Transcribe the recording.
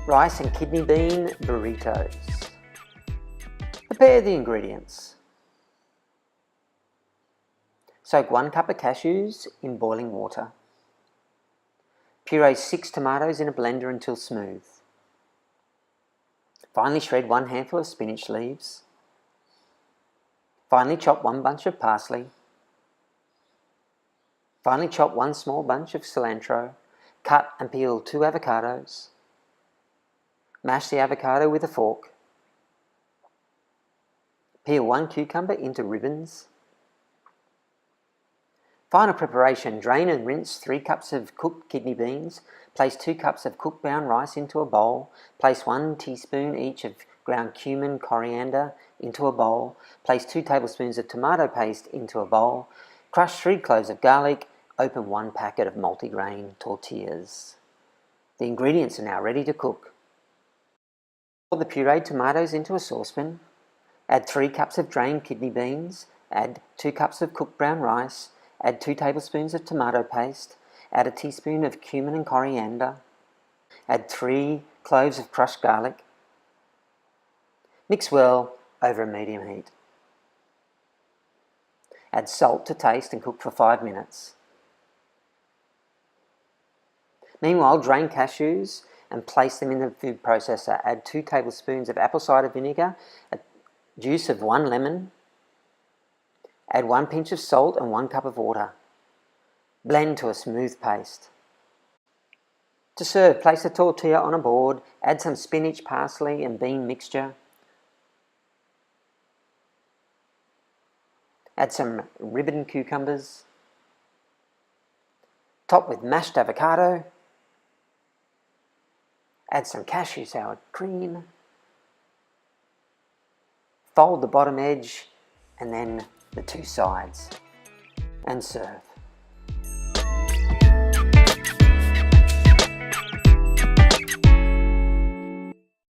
Rice and kidney bean burritos. Prepare the ingredients. Soak 1 cup of cashews in boiling water. Puree 6 tomatoes in a blender until smooth. Finely shred 1 handful of spinach leaves. Finely chop 1 bunch of parsley. Finely chop 1 small bunch of cilantro. Cut and peel 2 avocados. Mash the avocado with a fork. Peel 1 cucumber into ribbons. Final preparation: drain and rinse 3 cups of cooked kidney beans. Place 2 cups of cooked brown rice into a bowl. Place 1 teaspoon each of ground cumin, coriander into a bowl. Place 2 tablespoons of tomato paste into a bowl. Crush 3 cloves of garlic. Open 1 packet of multigrain tortillas. The ingredients are now ready to cook. Pour the pureed tomatoes into a saucepan. Add 3 cups of drained kidney beans. Add 2 cups of cooked brown rice. Add 2 tablespoons of tomato paste. Add a teaspoon of cumin and coriander. Add 3 cloves of crushed garlic. Mix well over a medium heat. Add salt to taste and cook for 5 minutes. Meanwhile, drain cashews and place them in the food processor. Add 2 tablespoons of apple cider vinegar, a juice of 1 lemon. Add 1 pinch of salt and 1 cup of water. Blend to a smooth paste. To serve, place a tortilla on a board. Add some spinach, parsley and bean mixture. Add some ribboned cucumbers. Top with mashed avocado. Add some cashew sour cream. Fold the bottom edge and then the 2 sides and serve.